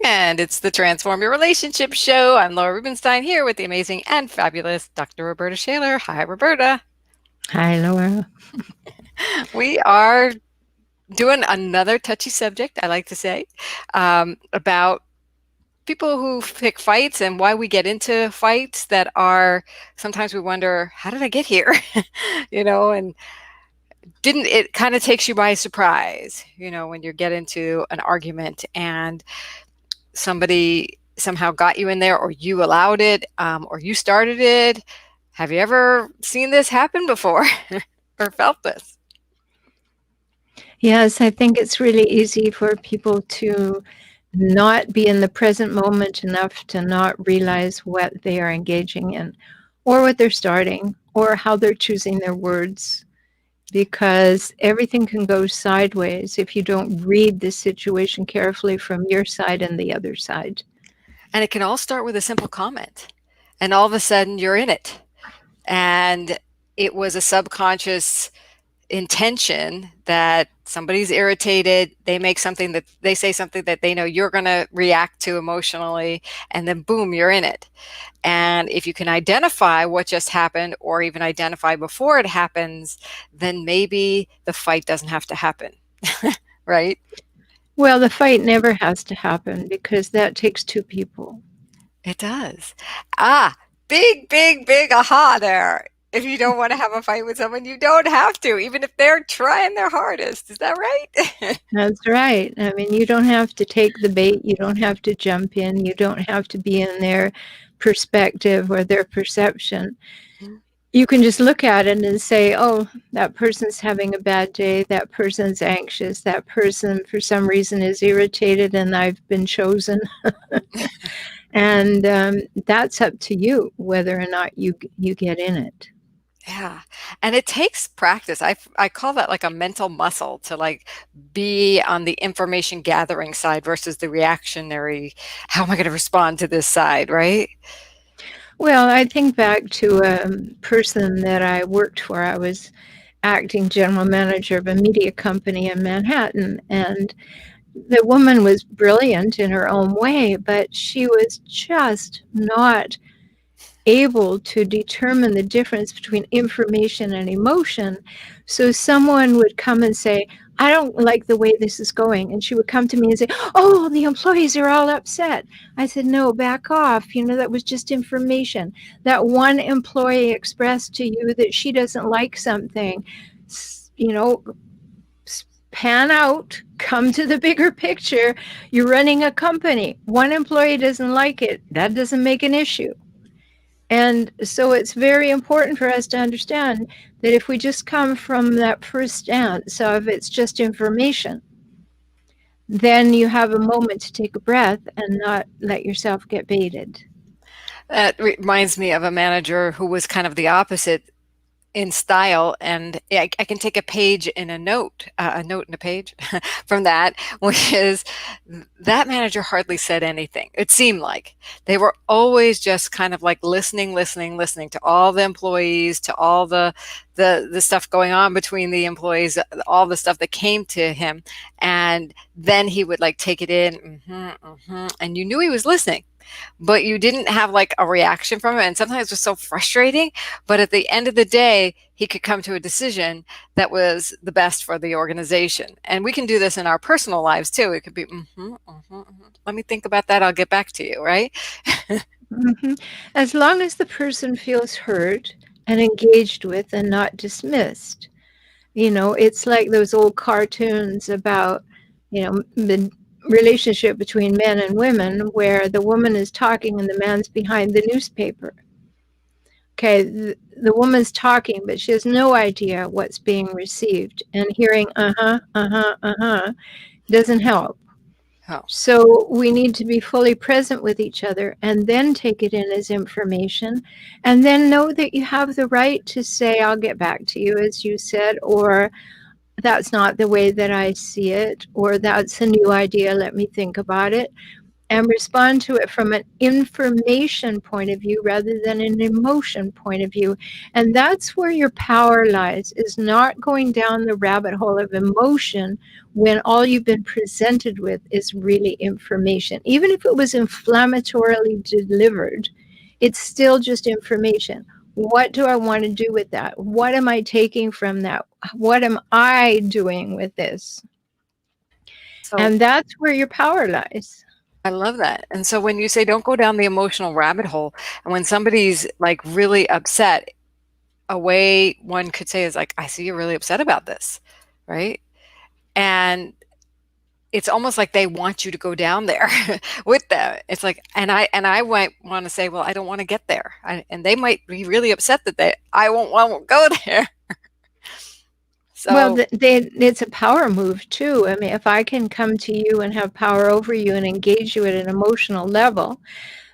And it's the Transform Your Relationship Show. I'm Laura Rubenstein here with the amazing and fabulous Dr. Roberta Shaler. Hi, Roberta. Hi, Laura. We are doing another touchy subject, I like to say, about people who pick fights and why we get into fights that are sometimes we wonder, how did I get here? And didn't it kind of takes you by surprise, when you get into an argument and somebody somehow got you in there, or you allowed it, or you started it. Have you ever seen this happen before or felt this? Yes, I think it's really easy for people to not be in the present moment enough to not realize what they are engaging in, or what they're starting, or how they're choosing their words, because everything can go sideways if you don't read the situation carefully from your side and the other side. And it can all start with a simple comment, and all of a sudden you're in it. And it was a subconscious intention that somebody's irritated, they say something that they know you're going to react to emotionally, and then boom, you're in it. And if you can identify what just happened, or even identify before it happens, then maybe the fight doesn't have to happen. Right? Well, the fight never has to happen because that takes two people. It does. Big aha there. If you don't want to have a fight with someone, you don't have to, even if they're trying their hardest. Is that right? That's right. I mean, you don't have to take the bait. You don't have to jump in. You don't have to be in their perspective or their perception. You can just look at it and say, oh, that person's having a bad day. That person's anxious. That person, for some reason, is irritated, and I've been chosen. And that's up to you, whether or not you get in it. Yeah. And it takes practice. I call that like a mental muscle to like be on the information gathering side versus the reactionary, how am I going to respond to this side, right? Well, I think back to a person that I worked for. I was acting general manager of a media company in Manhattan, and the woman was brilliant in her own way, but she was just not able to determine the difference between information and emotion. So someone would come and say, I don't like the way this is going. And she would come to me and say, oh, the employees are all upset. I said, no, back off. That was just information. That one employee expressed to you that she doesn't like something. Pan out, come to the bigger picture. You're running a company. One employee doesn't like it. That doesn't make an issue. And so it's very important for us to understand that if we just come from that first stance of it's just information, then you have a moment to take a breath and not let yourself get baited. That reminds me of a manager who was kind of the opposite in style, and I can take a page in a note in a page from that, which is that manager hardly said anything. It seemed like they were always just kind of like listening to all the employees, to all the stuff going on between the employees, all the stuff that came to him, and then he would like take it in, and you knew he was listening, but you didn't have like a reaction from it. And sometimes it was so frustrating, but at the end of the day, he could come to a decision that was the best for the organization. And we can do this in our personal lives too. It could be, let me think about that. I'll get back to you, right? As long as the person feels heard and engaged with and not dismissed. It's like those old cartoons about, the relationship between men and women where the woman is talking and the man's behind the newspaper. Okay, the woman's talking, but she has no idea what's being received, and hearing doesn't help. Oh. So we need to be fully present with each other and then take it in as information, and then know that you have the right to say, I'll get back to you, as you said, or that's not the way that I see it, or that's a new idea, let me think about it. and respond to it from an information point of view rather than an emotion point of view. And that's where your power lies, is not going down the rabbit hole of emotion when all you've been presented with is really information. Even if it was inflammatorily delivered, it's still just information. What do I want to do with that? What am I taking from that? What am I doing with this? So And that's where your power lies. I love that. And so when you say don't go down the emotional rabbit hole, and when somebody's like really upset, a way one could say is like, I see you're really upset about this, right? And it's almost like they want you to go down there with them. It's like, and I might want to say, well, I don't want to get there, and they might be really upset that I won't go there. Well, So it's a power move too. I mean, if I can come to you and have power over you and engage you at an emotional level,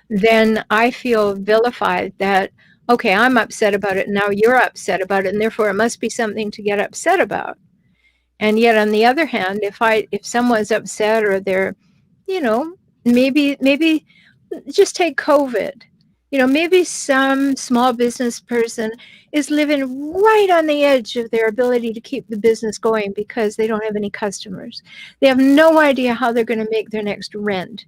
then I feel vilified that, okay, I'm upset about it. Now you're upset about it. And therefore it must be something to get upset about. And yet on the other hand, if someone's upset or they're, you know, maybe just take COVID. Maybe some small business person is living right on the edge of their ability to keep the business going because they don't have any customers. They have no idea how they're going to make their next rent.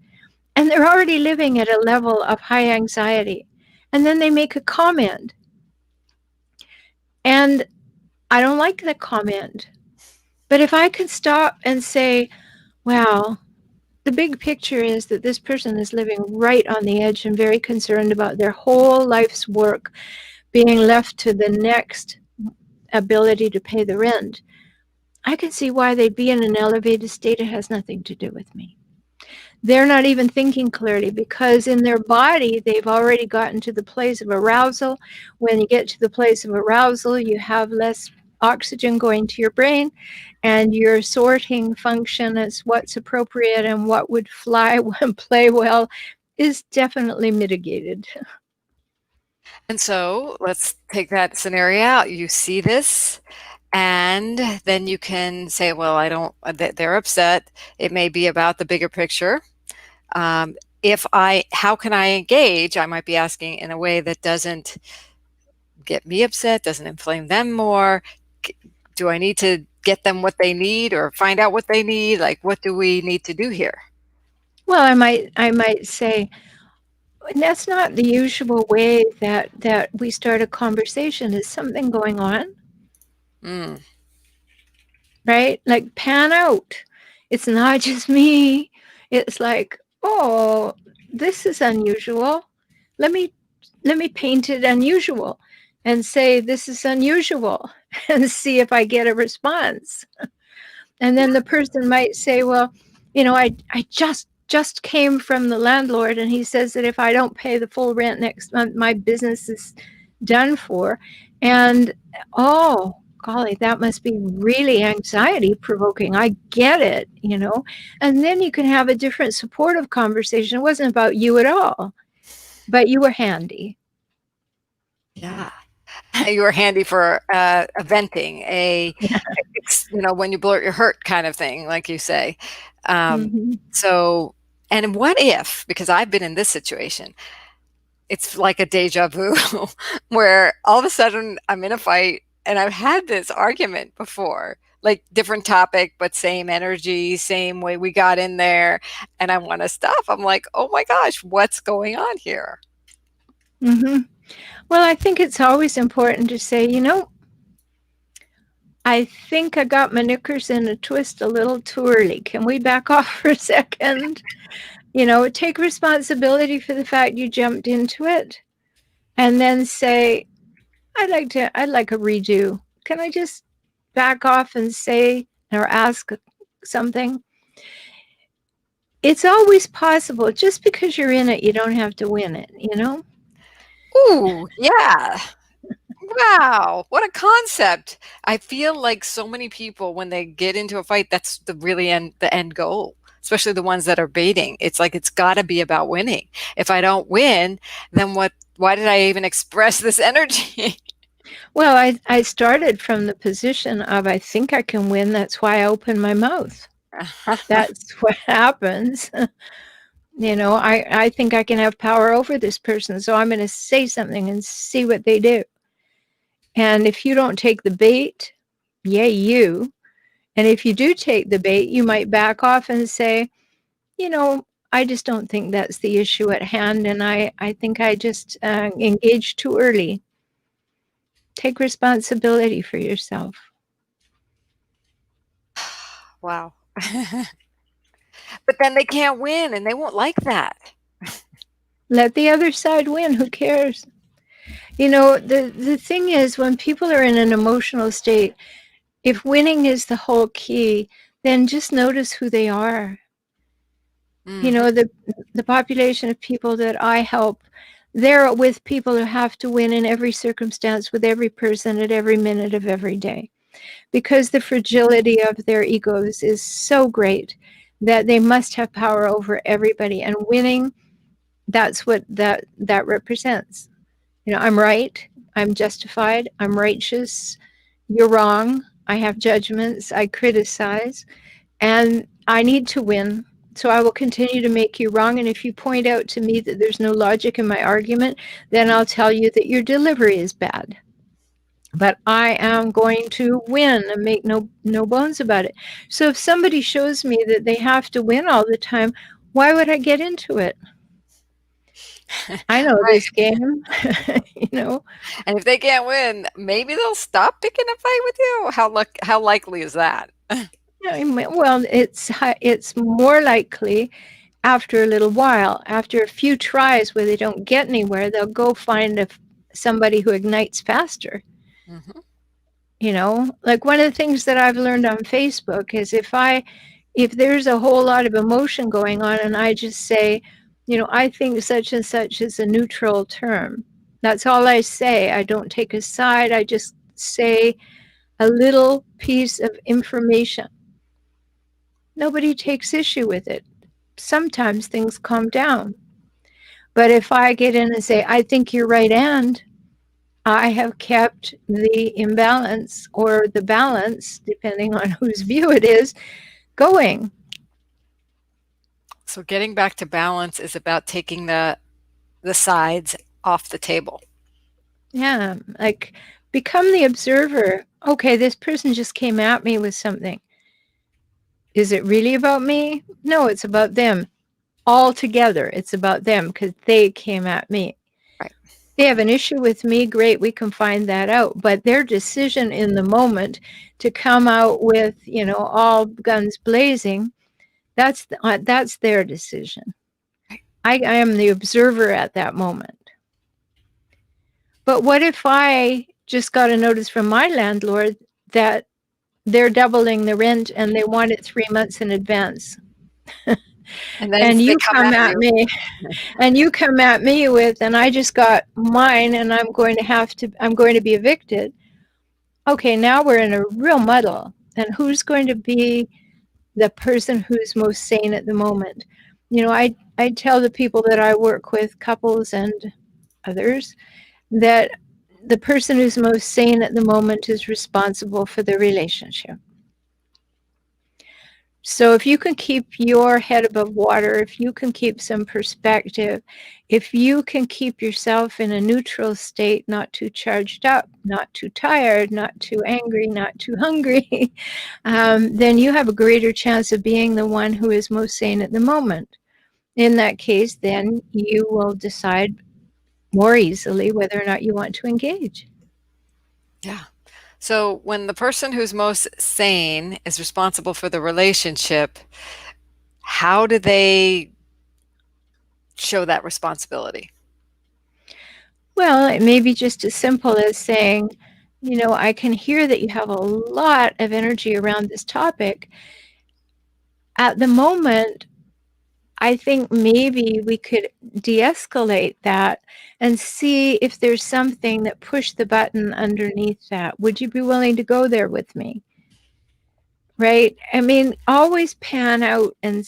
And they're already living at a level of high anxiety. And then they make a comment. And I don't like the comment. But if I could stop and say, wow, the big picture is that this person is living right on the edge and very concerned about their whole life's work being left to the next ability to pay the rent, I can see why they'd be in an elevated state. It has nothing to do with me. They're not even thinking clearly because in their body, they've already gotten to the place of arousal. When you get to the place of arousal, you have less oxygen going to your brain, and your sorting function as what's appropriate and what would fly and play well is definitely mitigated. and so let's take that scenario out. You see this, and then you can say, well, I don't, they're upset. It may be about the bigger picture. How can I engage? I might be asking in a way that doesn't get me upset, doesn't inflame them more. Do I need to get them what they need or find out what they need? Like, what do we need to do here? Well, I might say, that's not the usual way that we start a conversation. Is something going on? Mm. Right? Like, pan out. It's not just me. It's like, oh, this is unusual. Let me paint it unusual and say this is unusual and see if I get a response. And then the person might say, well, I just came from the landlord and he says that if I don't pay the full rent next month, my business is done for. And oh, golly, that must be really anxiety provoking. I get it. And then you can have a different supportive conversation. It wasn't about you at all, but you were handy. Yeah. You were handy for a venting, when you blurt your hurt kind of thing, like you say. Mm-hmm. So, and what if, because I've been in this situation, it's like a deja vu where all of a sudden I'm in a fight and I've had this argument before, like different topic, but same energy, same way we got in there, and I want to stop. I'm like, oh my gosh, what's going on here? Mm-hmm. Well, I think it's always important to say, I think I got my knickers in a twist a little too early. Can we back off for a second? Take responsibility for the fact you jumped into it, and then say, I'd like a redo. Can I just back off and say or ask something? It's always possible. Just because you're in it, you don't have to win it, Ooh, yeah. Wow, what a concept. I feel like so many people when they get into a fight, that's the end goal, especially the ones that are baiting. It's like it's got to be about winning. If I don't win, then why did I even express this energy? Well, I started from the position of I think I can win. That's why I open my mouth. That's what happens. I think I can have power over this person, so I'm going to say something and see what they do. And if you don't take the bait, yay, you. And if you do take the bait, you might back off and say, I just don't think that's the issue at hand. And I think I just engaged too early. Take responsibility for yourself. Wow. But then they can't win and they won't like that. Let the other side win. Who cares? The thing is, when people are in an emotional state, if winning is the whole key, then just notice who they are. Mm-hmm. The population of people that I help, they're with people who have to win in every circumstance with every person at every minute of every day, because the fragility of their egos is so great that they must have power over everybody. And winning, that's what that represents. I'm right, I'm justified, I'm righteous, you're wrong, I have judgments, I criticize, and I need to win. So I will continue to make you wrong. And if you point out to me that there's no logic in my argument, then I'll tell you that your delivery is bad. But I am going to win and make no bones about it. So if somebody shows me that they have to win all the time, why would I get into it? I know Right. this game, you know. And if they can't win, maybe they'll stop picking a fight with you. How likely is that? Well, it's more likely after a little while, after a few tries where they don't get anywhere, they'll go find somebody who ignites faster. Mm-hmm. Like one of the things that I've learned on Facebook is if there's a whole lot of emotion going on and I just say, I think such and such is a neutral term. That's all I say. I don't take a side. I just say a little piece of information. Nobody takes issue with it. Sometimes things calm down. But if I get in and say, I think you're right, and I have kept the imbalance or the balance, depending on whose view it is, going. So getting back to balance is about taking the sides off the table. Yeah, like become the observer. Okay, this person just came at me with something. Is it really about me? No, it's about them. Altogether, it's about them because they came at me. Right. They have an issue with me, great, we can find that out. But their decision in the moment to come out with, all guns blazing, that's their decision. I am the observer at that moment. But what if I just got a notice from my landlord that they're doubling the rent and they want it 3 months in advance? And then And they you come come at at you. me with, and I just got mine and I'm going to be evicted. Okay, now we're in a real muddle. And who's going to be the person who's most sane at the moment? I tell the people that I work with, couples and others, that the person who's most sane at the moment is responsible for the relationship. So if you can keep your head above water, if you can keep some perspective, if you can keep yourself in a neutral state, not too charged up, not too tired, not too angry, not too hungry, then you have a greater chance of being the one who is most sane at the moment. In that case, then you will decide more easily whether or not you want to engage. Yeah. So when the person who's most sane is responsible for the relationship, how do they show that responsibility? Well, it may be just as simple as saying, I can hear that you have a lot of energy around this topic. At the moment, I think maybe we could de-escalate that and see if there's something that pushed the button underneath that. Would you be willing to go there with me? Right? I mean, always pan out and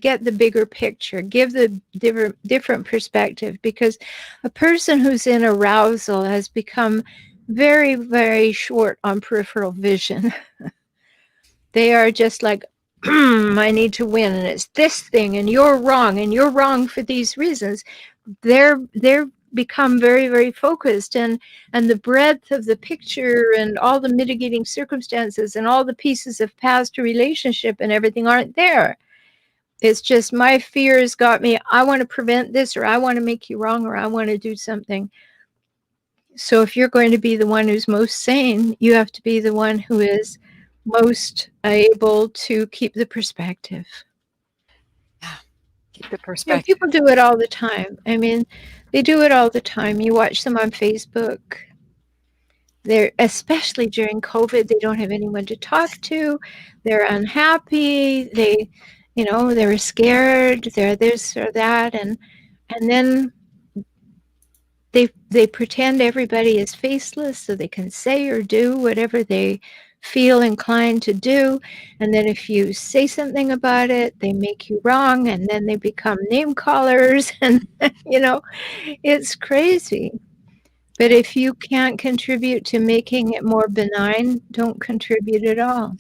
get the bigger picture, give the different perspective, because a person who's in arousal has become very, very short on peripheral vision. They are just like I need to win, and it's this thing, and you're wrong for these reasons. They're become very, very focused, and the breadth of the picture and all the mitigating circumstances and all the pieces of past relationship and everything aren't there. It's just my fears got me. I want to prevent this, or I want to make you wrong, or I want to do something. So if you're going to be the one who's most sane, you have to be the one who is most able to keep the perspective. Yeah, keep the perspective. People do it all the time. I mean, they do it all the time. You watch them on Facebook. They're, especially during COVID, they don't have anyone to talk to. They're unhappy. They're scared. They're this or that, and then they pretend everybody is faceless so they can say or do whatever they feel inclined to do. And then if you say something about it, they make you wrong, and then they become name callers. And it's crazy. But if you can't contribute to making it more benign, don't contribute at all.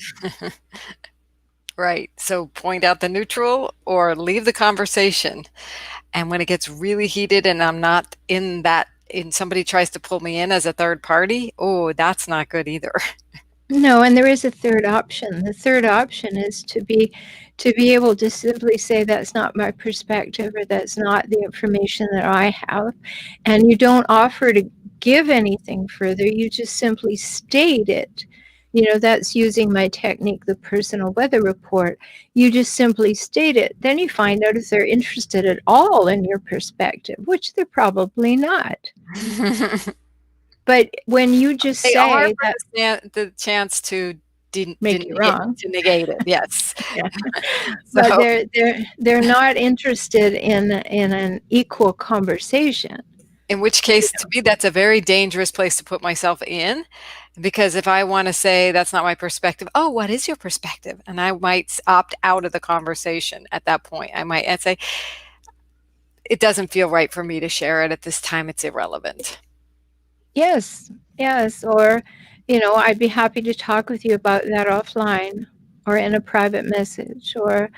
Right. So point out the neutral or leave the conversation. And when it gets really heated and I'm not in that, and somebody tries to pull me in as a third party, oh, that's not good either. No, and there is a third option. The third option is to be able to simply say that's not my perspective, or that's not the information that I have. And you don't offer to give anything further. You just simply state it. That's using my technique, the personal weather report. You just simply state it. Then you find out if they're interested at all in your perspective, which they're probably not. But when you just They say that the chance to make you wrong, to negate it, yes. yeah. So, But they're not interested in an equal conversation. in which case, to me, that's a very dangerous place to put myself in, because if I want to say that's not my perspective, oh, what is your perspective? And I might opt out of the conversation at that point. I might say, it doesn't feel right for me to share it at this time. It's irrelevant. Yes, or I'd be happy to talk with you about that offline, or in a private message, or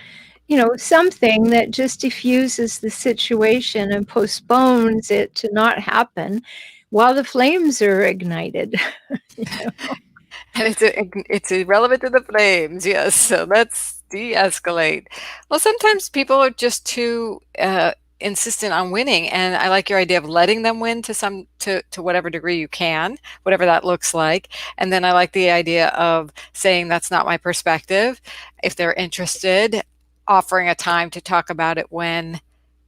something that just diffuses the situation and postpones it to not happen while the flames are ignited. And it's irrelevant to the flames, yes. So let's de-escalate. Well, sometimes people are just too insistent on winning, and I like your idea of letting them win to whatever degree you can, whatever that looks like. And then I like the idea of saying that's not my perspective. If they're interested, offering a time to talk about it when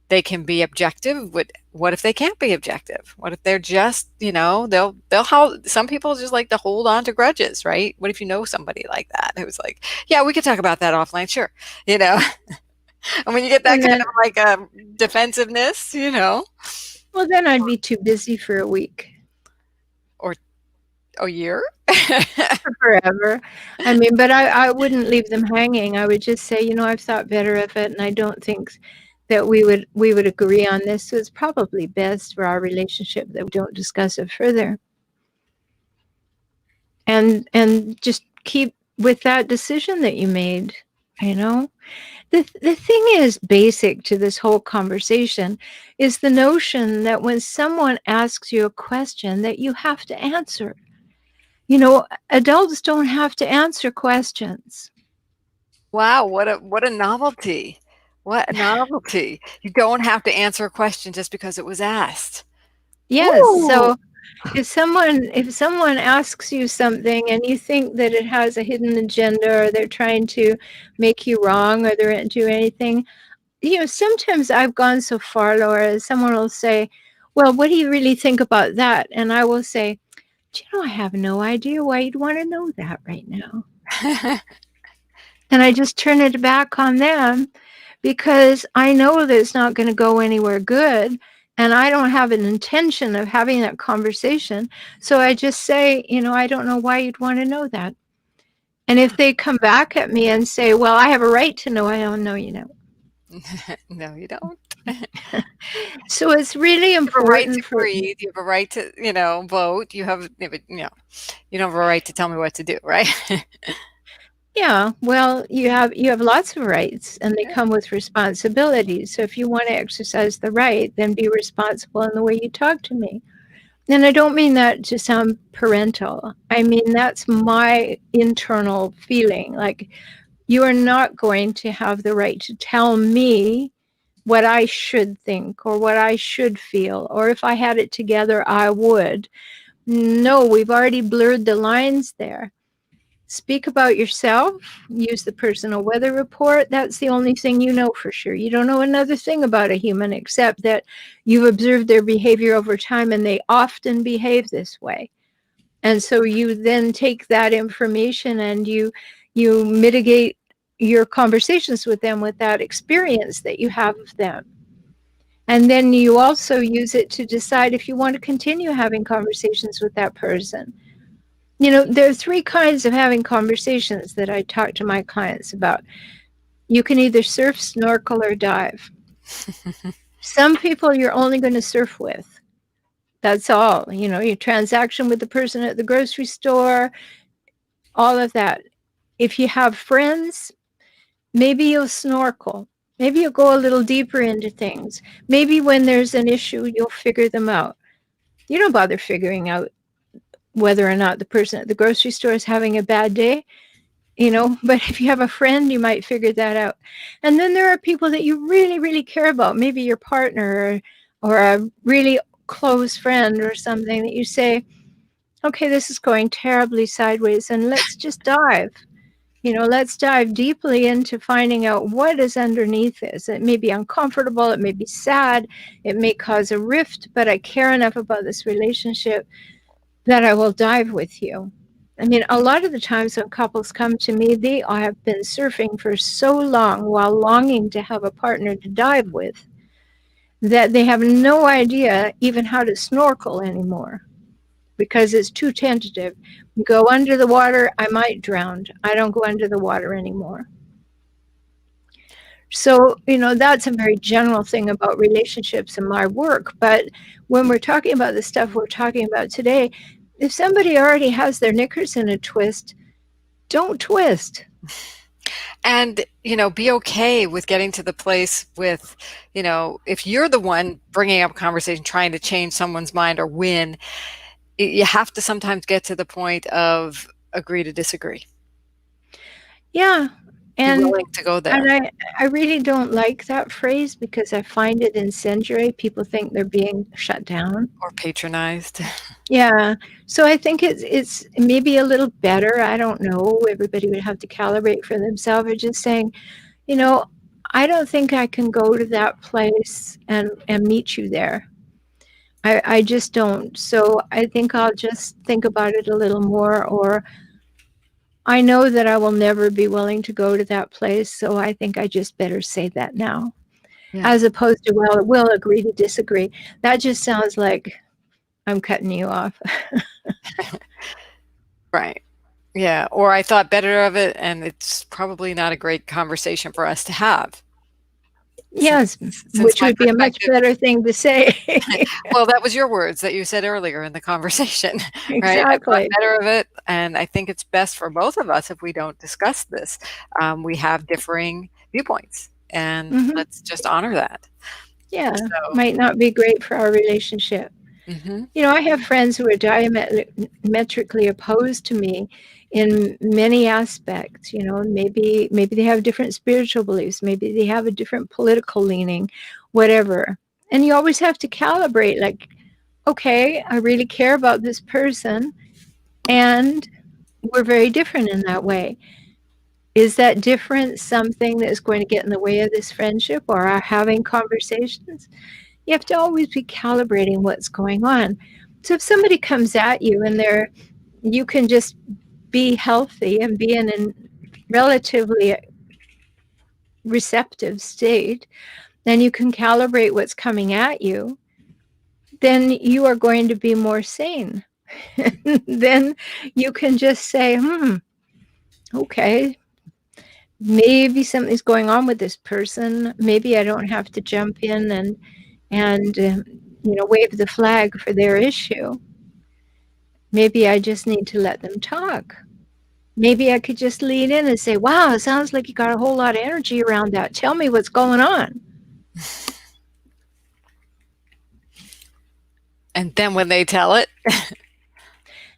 they can be objective. What if they can't be objective? What if they're just, some people just like to hold on to grudges, right? What if you know somebody like that who's like, yeah, we could talk about that offline, sure. And when you get that kind of like defensiveness, Well, then I'd be too busy for a week. Or a year. Forever. I mean, but I wouldn't leave them hanging. I would just say, I've thought better of it, and I don't think that we would agree on this. So it's probably best for our relationship that we don't discuss it further. And just keep with that decision that you made. The thing is basic to this whole conversation is the notion that when someone asks you a question that you have to answer. Adults don't have to answer questions. Wow, what a novelty. What a novelty. You don't have to answer a question just because it was asked. Yes. Ooh. So if someone asks you something and you think that it has a hidden agenda, or they're trying to make you wrong, or they're do anything, sometimes I've gone so far, Laura, someone will say, well, what do you really think about that? And I will say, I have no idea why you'd want to know that right now. And I just turn it back on them, because I know that it's not going to go anywhere good, and I don't have an intention of having that conversation. So I just say, I don't know why you'd want to know that. And if they come back at me and say, well, I have a right to know, I don't know, No, you don't. So it's really important for breathe. You have a right to, vote. You don't have a right to tell me what to do, right? Yeah, well, you have lots of rights and they Yeah. come with responsibilities. So if you want to exercise the right, then be responsible in the way you talk to me. And I don't mean that to sound parental. I mean that's my internal feeling. Like you are not going to have the right to tell me what I should think or what I should feel, or if I had it together, I would. No, we've already blurred the lines there. Speak about yourself, use the personal weather report. That's the only thing you know for sure. You don't know another thing about a human except that you've observed their behavior over time and they often behave this way. And so you then take that information and you mitigate your conversations with them with that experience that you have of them. And then you also use it to decide if you want to continue having conversations with that person. You know, there are three kinds of having conversations that I talk to my clients about. You can either surf, snorkel, or dive. Some people you're only going to surf with. That's all. You know, your transaction with the person at the grocery store, all of that. If you have friends, maybe you'll snorkel. Maybe you'll go a little deeper into things. Maybe when there's an issue, you'll figure them out. You don't bother figuring out whether or not the person at the grocery store is having a bad day, you know, but if you have a friend, you might figure that out. And then there are people that you really, really care about, maybe your partner or a really close friend or something that you say, okay, this is going terribly sideways and let's just dive. You know, let's dive deeply into finding out what is underneath this. It may be uncomfortable, it may be sad, it may cause a rift, but I care enough about this relationship that I will dive with you. I mean, a lot of the times when couples come to me, they have been surfing for so long while longing to have a partner to dive with that they have no idea even how to snorkel anymore because it's too tentative. Go under the water, I might drown. I don't go under the water anymore. So, you know, that's a very general thing about relationships and my work. But when we're talking about the stuff we're talking about today, if somebody already has their knickers in a twist, don't twist. And, be okay with getting to the place with, if you're the one bringing up a conversation, trying to change someone's mind or win, you have to sometimes get to the point of agree to disagree. Yeah. Be And willing to go there. I really don't like that phrase because I find it incendiary. People think they're being shut down. Or patronized. Yeah. So I think it's maybe a little better. I don't know. Everybody would have to calibrate for themselves. Or just saying, you know, I don't think I can go to that place and meet you there. I just don't. So I think I'll just think about it a little more, or I know that I will never be willing to go to that place. So I think I just better say that now, Yeah. as opposed to, well, we'll agree to disagree. That just sounds like I'm cutting you off. Right. Yeah. Or I thought better of it, and it's probably not a great conversation for us to have. Yes, Since which my would be a much perspective, better thing to say. well, that was your words that you said earlier in the conversation, right? I thought Exactly. better of it, and I think it's best for both of us if we don't discuss this. We have differing viewpoints, and Hmm. let's just honor that. Yeah, So, might not be great for our relationship. mhm. You know, I have friends who are diametrically opposed to me in many aspects. You know, maybe they have different spiritual beliefs, maybe they have a different political leaning, whatever. And you always have to calibrate, like, okay, I really care about this person, and we're very different in that way. Is that difference something that is going to get in the way of this friendship or our having conversations? You have to always be calibrating what's going on. So if somebody comes at you and you can just be healthy and be in a relatively receptive state, then you can calibrate what's coming at you, then you are going to be more sane. Then you can just say, okay, maybe something's going on with this person. Maybe I don't have to jump in and wave the flag for their issue. Maybe I just need to let them talk. maybe I could just lean in and say, wow, it sounds like you got a whole lot of energy around that. Tell me what's going on. And then when they tell it,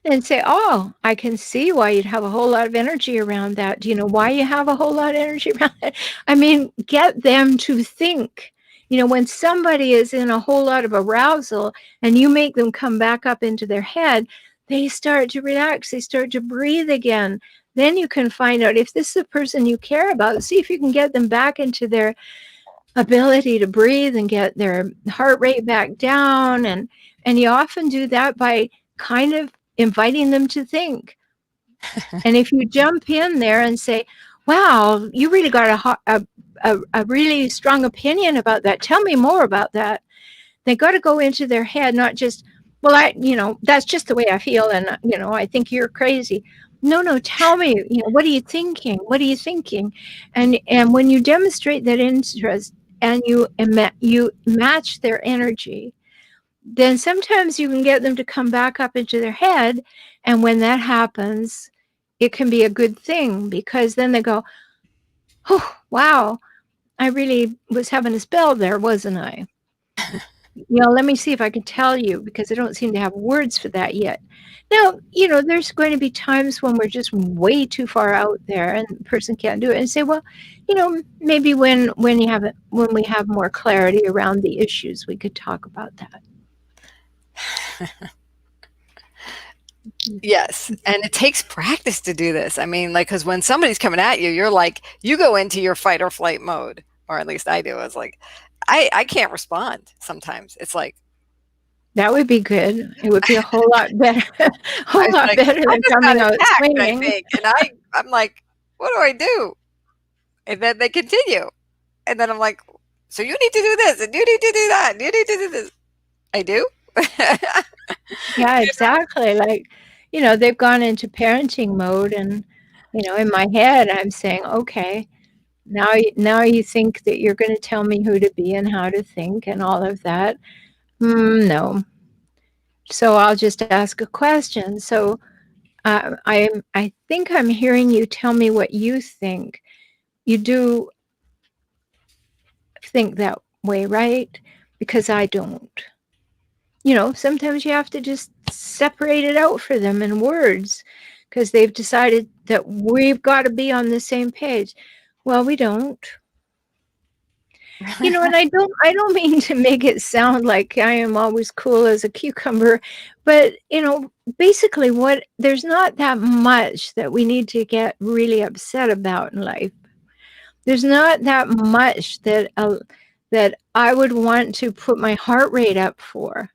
And say, oh, I can see why you'd have a whole lot of energy around that. Do you know why you have a whole lot of energy around that? I mean, get them to think. When somebody is in a whole lot of arousal and you make them come back up into their head, they start to relax, they start to breathe again. Then you can find out if this is a person you care about, see if you can get them back into their ability to breathe and get their heart rate back down. And you often do that by kind of inviting them to think. And if you jump in there and say, wow, you really got a really strong opinion about that. Tell me more about that. They got to go into their head, not just, well, that's just the way I feel. And, I think you're crazy. No, tell me, what are you thinking? What are you thinking? And when you demonstrate that interest and you match their energy, then sometimes you can get them to come back up into their head. And when that happens, it can be a good thing, because then they go, oh, wow, I really was having a spell there, wasn't I? Let me see if I can tell you, because I don't seem to have words for that yet. Now, there's going to be times when we're just way too far out there and the person can't do it, and say, well, maybe when we have more clarity around the issues, we could talk about that. yes. And it takes practice to do this. I mean, like, because when somebody's coming at you, you're like, you go into your fight or flight mode, or at least I do. It's like, I can't respond sometimes. It's like, that would be good. It would be a whole lot better, like, better than coming out attacked, swinging. I think. And I'm like, what do I do? And then they continue. And then I'm like, so you need to do this, and you need to do that, and you need to do this. I do? Yeah, exactly. Like, they've gone into parenting mode, and, in my head, I'm saying, okay, now you think that you're going to tell me who to be and how to think and all of that. No. So I'll just ask a question. So I think I'm hearing you tell me what you think. You do think that way, right? Because I don't. Sometimes you have to just separate it out for them in words, because they've decided that we've got to be on the same page. Well, we don't. And I don't mean to make it sound like I am always cool as a cucumber, but basically there's not that much that we need to get really upset about in life. There's not that much that I would want to put my heart rate up for,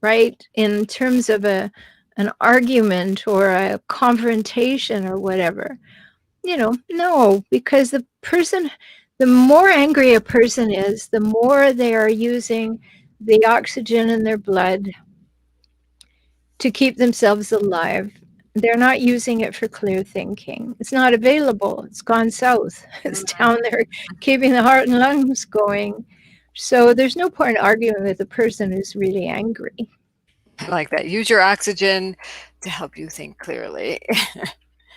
right? In terms of an argument or a confrontation or whatever. No, because the more angry a person is, the more they are using the oxygen in their blood to keep themselves alive. They're not using it for clear thinking. It's not available. It's gone south. It's down there keeping the heart and lungs going. So there's no point arguing with a person who's really angry. Like that. Use your oxygen to help you think clearly.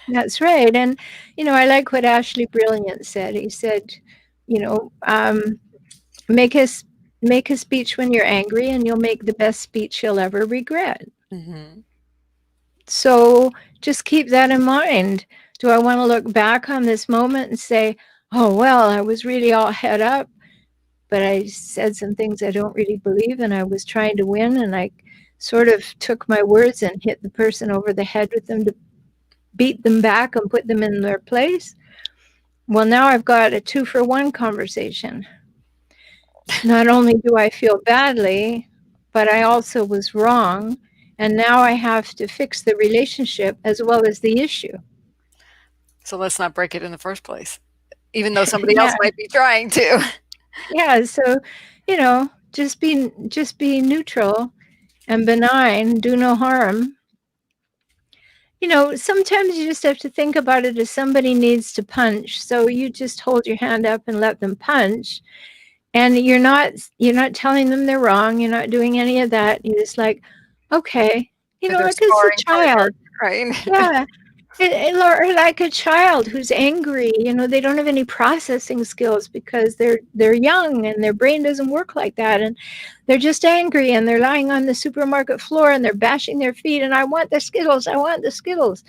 That's right. And, I like what Ashley Brilliant said. He said, make a speech when you're angry, and you'll make the best speech you'll ever regret. Mm-hmm. So just keep that in mind. Do I want to look back on this moment and say, oh, well, I was really all head up, but I said some things I don't really believe, and I was trying to win, and I sort of took my words and hit the person over the head with them to beat them back and put them in their place? Well, now I've got a 2-for-1 conversation. Not only do I feel badly, but I also was wrong. And now I have to fix the relationship as well as the issue. So let's not break it in the first place, even though somebody else might be trying to. Yeah. So, just be neutral and benign, do no harm. Sometimes you just have to think about it as somebody needs to punch. So you just hold your hand up and let them punch. And you're not telling them they're wrong. You're not doing any of that. You're just like, okay, like it's a child. Right. Yeah. Or like a child who's angry, they don't have any processing skills because they're young and their brain doesn't work like that, and they're just angry and they're lying on the supermarket floor and they're bashing their feet and I want the Skittles, I want the Skittles.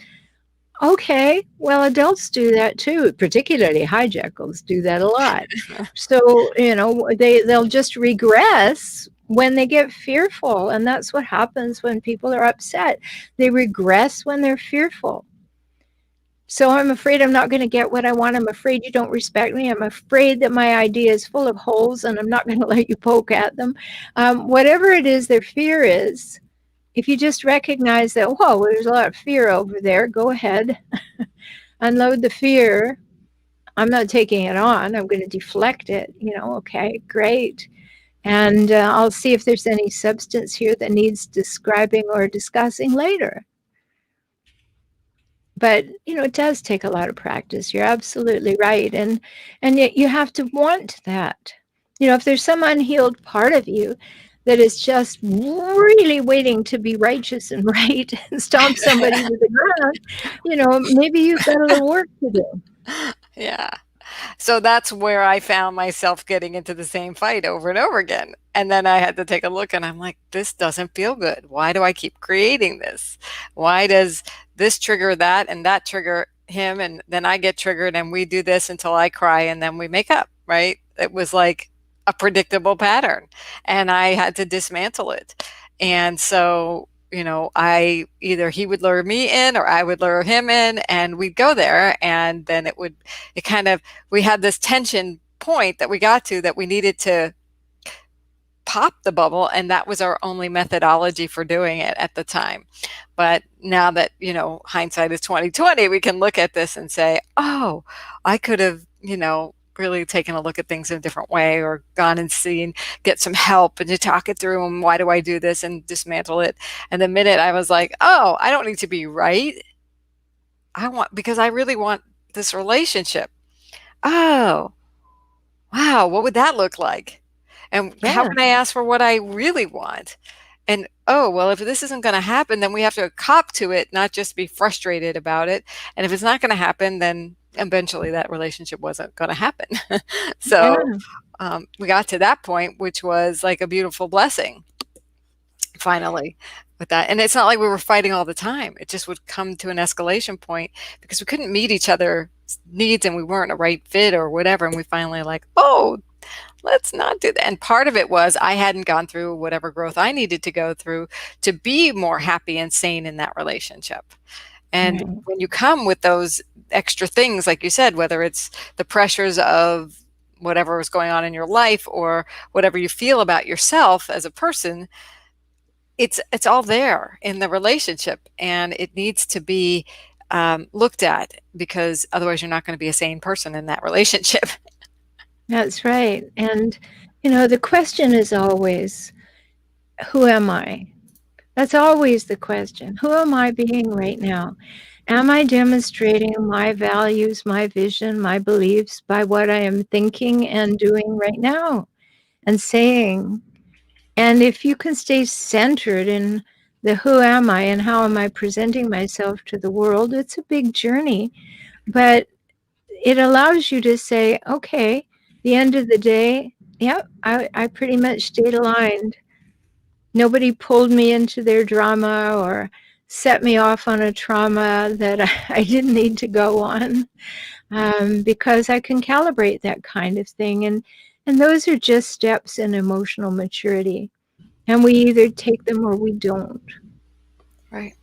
Okay, well, adults do that too, particularly hijackals do that a lot. So, they'll just regress when they get fearful, and that's what happens when people are upset. They regress when they're fearful. So I'm afraid I'm not going to get what I want. I'm afraid you don't respect me. I'm afraid that my idea is full of holes and I'm not going to let you poke at them. Whatever it is their fear is, if you just recognize that, whoa, there's a lot of fear over there, go ahead, unload the fear. I'm not taking it on. I'm going to deflect it. Okay, great. And I'll see if there's any substance here that needs describing or discussing later. But it does take a lot of practice. You're absolutely right, and yet you have to want that. If there's some unhealed part of you that is just really waiting to be righteous and right and stomp somebody to the ground, maybe you've got a little work to do. Yeah. So that's where I found myself getting into the same fight over and over again. And then I had to take a look and I'm like, this doesn't feel good. Why do I keep creating this? Why does this trigger that and that trigger him? And then I get triggered and we do this until I cry and then we make up, right? It was like a predictable pattern and I had to dismantle it. And so I either he would lure me in or I would lure him in and we'd go there and then we had this tension point that we got to that we needed to pop the bubble and that was our only methodology for doing it at the time. But now that, hindsight is 2020, we can look at this and say, oh, I could have, really taken a look at things in a different way or gone and get some help and to talk it through and why do I do this and dismantle it. And the minute I was like, oh, I don't need to be right. Because I really want this relationship. Oh, wow, what would that look like? And how can I ask for what I really want? And oh, well, if this isn't going to happen, then we have to cop to it, not just be frustrated about it. And if it's not going to happen, then eventually that relationship wasn't going to happen. So we got to that point, which was like a beautiful blessing finally with that. And it's not like we were fighting all the time. It just would come to an escalation point because we couldn't meet each other's needs and we weren't a right fit or whatever. And we finally like, oh, let's not do that. And part of it was I hadn't gone through whatever growth I needed to go through to be more happy and sane in that relationship. And when you come with those extra things, like you said, whether it's the pressures of whatever is going on in your life or whatever you feel about yourself as a person, it's all there in the relationship and it needs to be looked at because otherwise you're not going to be a sane person in that relationship. That's right. And, the question is always, who am I? That's always the question. Who am I being right now? Am I demonstrating my values, my vision, my beliefs by what I am thinking and doing right now and saying? And if you can stay centered in the who am I and how am I presenting myself to the world, it's a big journey. But it allows you to say, okay, the end of the day, yep, I pretty much stayed aligned. Nobody pulled me into their drama or set me off on a trauma that I didn't need to go on, because I can calibrate that kind of thing. And those are just steps in emotional maturity. And we either take them or we don't. Right.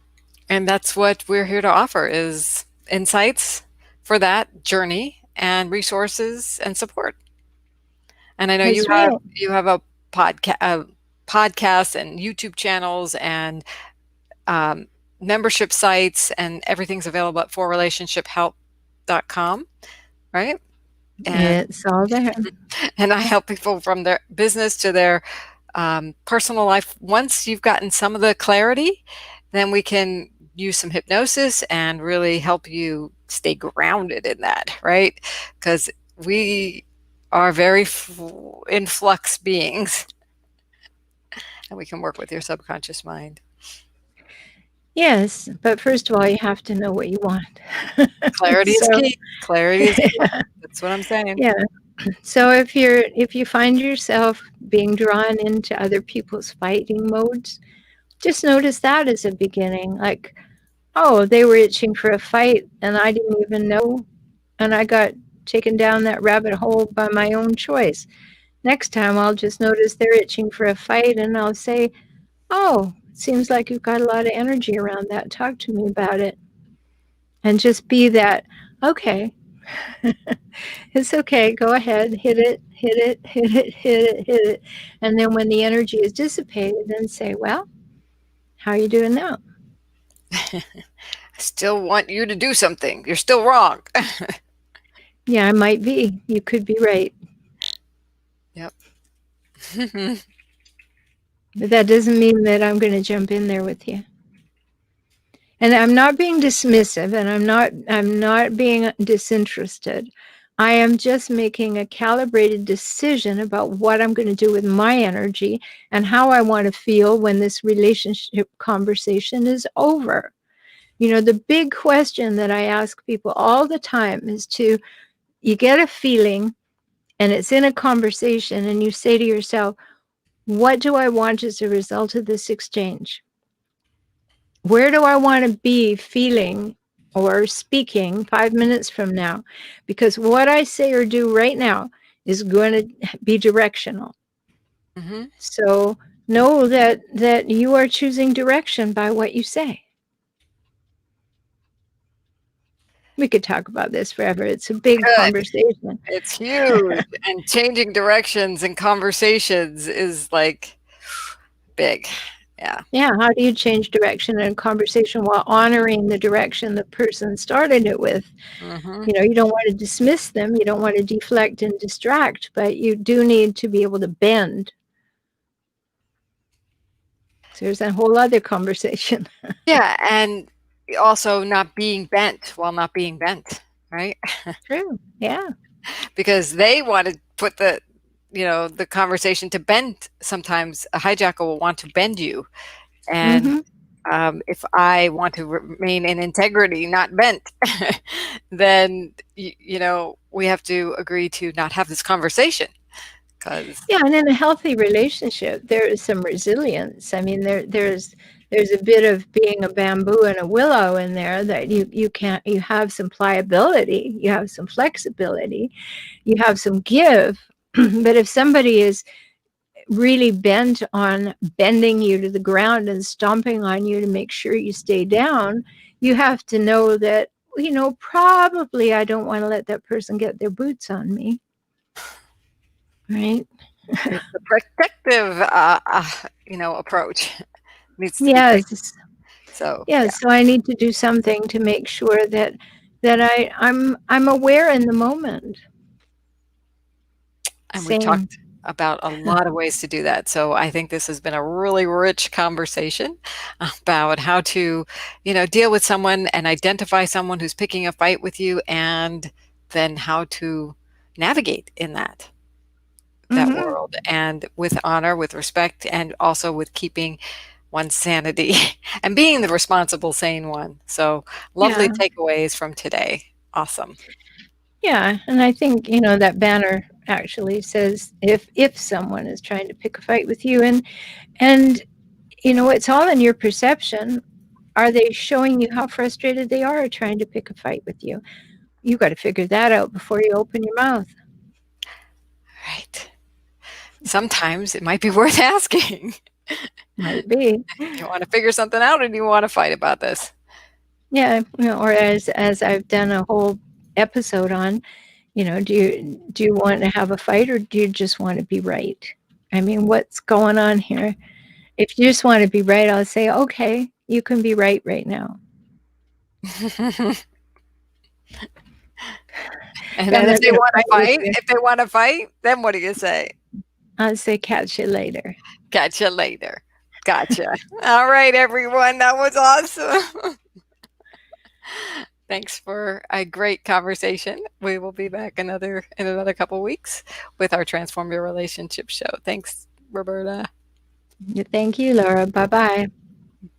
And that's what we're here to offer is insights for that journey and resources and support. And I know That's right. you have a podcast and YouTube channels and membership sites and everything's available at forrelationshiphelp.com, right? And It's all there. and I help people from their business to their personal life. Once you've gotten some of the clarity, then we can use some hypnosis and really help you stay grounded in that, right? Because we are very in flux beings and we can work with your subconscious mind. Yes, but first of all, you have to know what you want. Clarity is So, key. Clarity is key. That's what I'm saying. yeah. So if you find yourself being drawn into other people's fighting modes, just notice that as a beginning. Like, oh, they were itching for a fight and I didn't even know, and I got taken down that rabbit hole by my own choice. Next time I'll just notice they're itching for a fight and I'll say, "Oh, it seems like you've got a lot of energy around that. Talk to me about it." And just be that, okay, it's okay. Go ahead, hit it, hit it, hit it, hit it, hit it. And then when the energy is dissipated, then say, well, how are you doing now? I still want you to do something. You're still wrong. Yeah, I might be. You could be right. Yep. But that doesn't mean that I'm going to jump in there with you. And I'm not being dismissive and I'm not being disinterested. I am just making a calibrated decision about what I'm going to do with my energy and how I want to feel when this relationship conversation is over. You know, the big question that I ask people all the time is to, you get a feeling and it's in a conversation and you say to yourself, what do I want as a result of this exchange? Where do I want to be feeling or speaking 5 minutes from now? Because what I say or do right now is going to be directional. Mm-hmm. So know that you are choosing direction by what you say. We could talk about this forever. It's a big Good. conversation. It's huge. And changing directions and conversations is like big. Yeah. Yeah, how do you change direction in a conversation while honoring the direction the person started it with? Mm-hmm. You know, you don't want to dismiss them, you don't want to deflect and distract, but you do need to be able to bend. So there's a whole other conversation. Yeah. And also not being bent while not being bent, right? True. Yeah. Because they want to put the conversation to bend. Sometimes a hijacker will want to bend you. And Mm-hmm. if I want to remain in integrity, not bent, then we have to agree to not have this conversation. Because Yeah, and in a healthy relationship, there is some resilience. I mean, there's a bit of being a bamboo and a willow in there that you have some pliability, you have some flexibility, you have some give. But if somebody is really bent on bending you to the ground and stomping on you to make sure you stay down, you have to know that, probably I don't want to let that person get their boots on me. Right? it's the protective, approach needs to be taken. Yes. So Yeah. yeah, So I need to do something to make sure that I'm aware in the moment. and we've Same. talked about a lot of ways to do that. So I think this has been a really rich conversation about how to, deal with someone and identify someone who's picking a fight with you, and then how to navigate in that Mm-hmm. world, and with honor, with respect, and also with keeping one's sanity and being the responsible, sane one. So lovely Yeah. takeaways from today. Awesome. Yeah. And I think, that banner actually says if someone is trying to pick a fight with you, and it's all in your perception. Are they showing you how frustrated they are trying to pick a fight with you? You got to figure that out before you open your mouth. Right. Sometimes it might be worth asking. Might be. You want to figure something out, or do you want to fight about this? Yeah, or as I've done a whole episode on, do you want to have a fight or do you just want to be right? I mean, what's going on here? If you just want to be right, I'll say, okay, you can be right now. And But I'm then not going to fight with you. if they want to fight, then what do you say? I'll say, catch you later. Catch you later. Gotcha. All right, everyone. That was awesome. Thanks for a great conversation. We will be back in another couple weeks with our Transform Your Relationship show. Thanks, Roberta. Thank you, Laura. Bye bye.